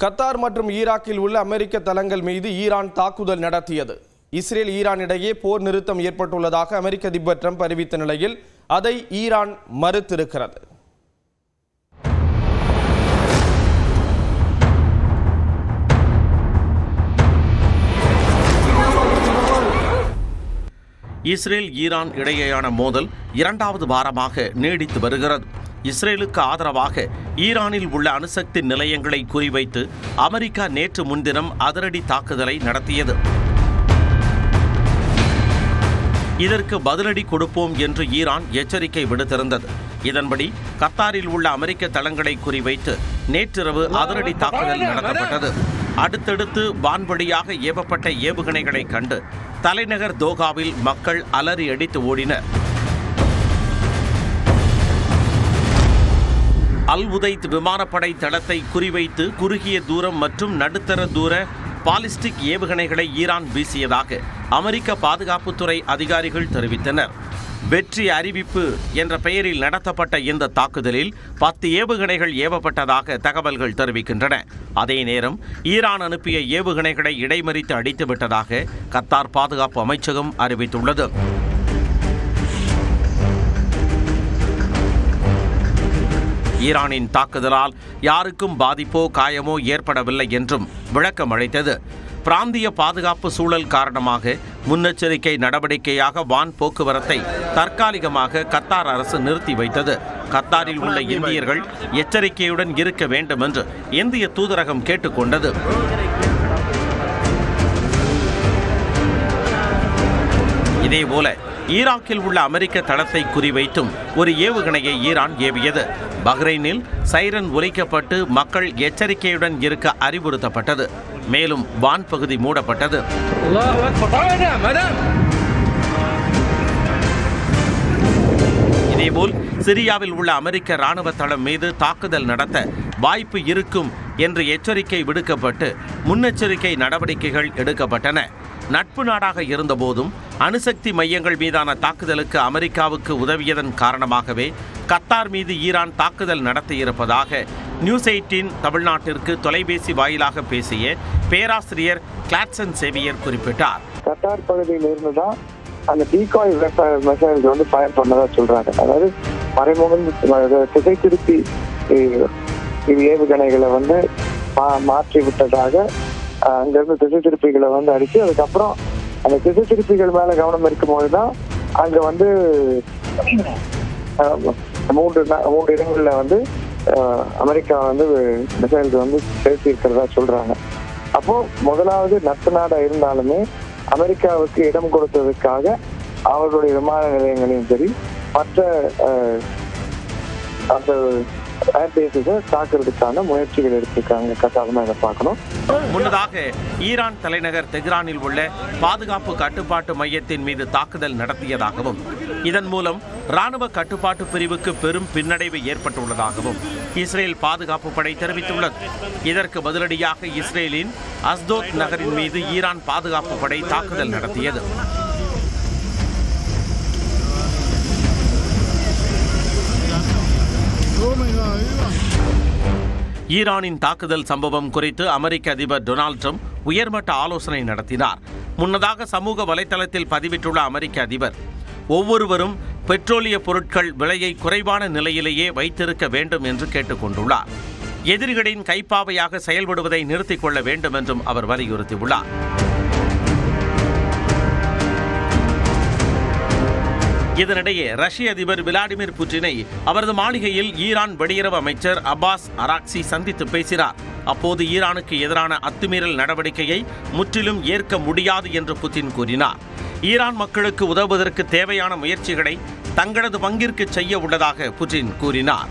Qatar மற்றும் ஈராக்கில் உள்ள அமெரிக்க தளங்கள் மீது ஈரான் தாக்குதல் நடத்தியது. இஸ்ரேல் ஈரான் இடையே போர் நிறுத்தம் ஏற்பட்டுள்ளதாக அமெரிக்க அதிபர் ட்ரம்ப் அறிவித்த நிலையில் அதை ஈரான் மறுத்திருக்கிறது. இஸ்ரேல் ஈரான் இடையேயான மோதல் 2வது வாரமாக நீடித்து வருகிறது. இஸ்ரேலுக்கு ஆதரவாக ஈரானில் உள்ள அணுசக்தி நிலையங்களை குறிவைத்து அமெரிக்கா நேற்று முன்தினம் அதிரடி தாக்குதலை நடத்தியது. இதற்கு பதிலடி கொடுப்போம் என்று ஈரான் எச்சரிக்கை விடுத்திருந்தது. இதன்படி கத்தாரில் உள்ள அமெரிக்க தளங்களை குறிவைத்து நேற்றிரவு அதிரடி தாக்குதல் நடத்தப்பட்டது. அடுத்தடுத்து வான்வழியாக ஏவப்பட்ட ஏவுகணைகளை கண்டு தலைநகர் தோகாவில் மக்கள் அலறி அடித்து ஓடினர். அல் உதைத் விமானப்படை தளத்தை குறிவைத்து குறுகிய தூரம் மற்றும் நடுத்தர தூர பாலிஸ்டிக் ஏவுகணைகளை ஈரான் வீசியதாக அமெரிக்க பாதுகாப்புத்துறை அதிகாரிகள் தெரிவித்தனர். வெற்றி அறிவிப்பு என்ற பெயரில் நடத்தப்பட்ட இந்த தாக்குதலில் 10 ஏவுகணைகள் ஏவப்பட்டதாக தகவல்கள் தெரிவிக்கின்றன. அதே நேரம் ஈரான் அனுப்பிய ஏவுகணைகளை இடைமறித்து அடித்துவிட்டதாக கத்தார் பாதுகாப்பு அமைச்சகம் அறிவித்துள்ளது. ஈரானின் தாக்குதலால் யாருக்கும் பாதிப்போ காயமோ ஏற்படவில்லை என்றும் விளக்கம் அளித்தது. பிராந்திய பாதுகாப்பு சூழல் காரணமாக முன்னெச்சரிக்கை நடவடிக்கையாக வான் போக்குவரத்தை தற்காலிகமாக கத்தார் அரசு நிறுத்தி வைத்தது. கத்தாரில் உள்ள இந்தியர்கள் எச்சரிக்கையுடன் இருக்க வேண்டும் என்று இந்திய தூதரகம் கேட்டுக்கொண்டது. இதேபோல ஈராக்கில் உள்ள அமெரிக்க தளத்தை குறிவைத்தும் ஒரு ஏவுகணையை ஈரான் ஏவியது. பஹ்ரைனில் சைரன் ஒலிக்கப்பட்டு மக்கள் எச்சரிக்கையுடன் இருக்க அறிவுறுத்தப்பட்டது. மேலும் வான் பகுதி மூடப்பட்டது. இதேபோல் சிரியாவில் உள்ள அமெரிக்க ராணுவ தளம் மீது தாக்குதல் நடத்த வாய்ப்பு இருக்கும் என்று எச்சரிக்கை விடுக்கப்பட்டு முன்னெச்சரிக்கை நடவடிக்கைகள் எடுக்கப்பட்டன. நட்பு நாடாக இருந்தபோதும் அணுசக்தி மையங்கள் மீதான தாக்குதலுக்கு அமெரிக்காவுக்கு உதவியதன் காரணமாகவே கத்தார் மீது ஈரான் தாக்குதல் நடத்தியிருப்பதாக நியூஸ் 18 தமிழ்நாட்டிற்கு தொலைபேசி வாயிலாக பேசிய பேராசிரியர் கிளாட்சன் சேவியர் குறிப்பிட்டார். கத்தார் பகுதியில் இருந்துதான் அந்த டீகாய் மெசேஜ் வந்து ஃபயர் பண்ணதா சொல்றாங்க. அதாவது மறைமுகம் திசை திருப்பி ஏவுகணைகளை வந்து மாற்றி விட்டதாக அங்கிருந்து திசை திருப்பிகளை வந்து அடிச்சு அதுக்கப்புறம் அந்த திசை திருப்பிகள் மேல கவனம் இருக்கும்போதுதான் அங்க வந்து 3 இடங்கள்ல வந்து அமெரிக்கா வந்து மிசைல்ஸ் வந்து செலுத்தி இருக்கிறதா சொல்றாங்க. அப்போ முதலாவது நட்பு நாடா இருந்தாலுமே அமெரிக்காவுக்கு இடம் கொடுத்ததுக்காக அவர்களுடைய விமான நிலையங்களையும் சரி மற்ற அந்த தாக்குறதுக்கான முயற்சிகள் எடுத்திருக்காங்க. கட்டாயமா இதை பார்க்கணும். முன்னதாக ஈரான் தலைநகர் தெஹ்ரானில் உள்ள பாதுகாப்பு கட்டுப்பாட்டு மையத்தின் மீது தாக்குதல் நடத்தியதாகவும் இதன் மூலம் ராணுவ கட்டுப்பாட்டு பிரிவுக்கு பெரும் பின்னடைவு ஏற்பட்டுள்ளதாகவும் இஸ்ரேல் பாதுகாப்பு படை தெரிவித்துள்ளது. இதற்கு பதிலடியாக இஸ்ரேலின் அஸ்தோத் நகரின் மீது ஈரான் பாதுகாப்பு படை தாக்குதல் நடத்தியது. ஈரானின் தாக்குதல் சம்பவம் குறித்து அமெரிக்க அதிபர் டொனால்ட் ட்ரம்ப் உயர்மட்ட ஆலோசனை நடத்தினார். முன்னதாக சமூக வலைதளத்தில் பதிவிட்டுள்ள அமெரிக்க அதிபர் ஒவ்வொருவரும் பெட்ரோலிய பொருட்கள் விலையை குறைவான நிலையிலேயே வைத்திருக்க வேண்டும் என்று கேட்டுக்கொண்டுள்ளார். எதிரிகளின் கைப்பாவையாக செயல்படுவதை நிறுத்திக் கொள்ள வேண்டும் என்றும் அவர் வலியுறுத்தியுள்ளார். இதனிடையே ரஷ்ய அதிபர் விளாடிமிர் புட்டினை அவரது மாளிகையில் ஈரான் வெளியுறவு அமைச்சர் அப்பாஸ் அராக்சி சந்தித்து பேசினார். அப்போது ஈரானுக்கு எதிரான அத்துமீறல் நடவடிக்கையை முற்றிலும் ஏற்க முடியாது என்று புட்டின் கூறினார். ஈரான் மக்களுக்கு உதவுவதற்கு தேவையான முயற்சிகளை தங்களது பங்கிற்கு செய்ய உள்ளதாக புட்டின் கூறினார்.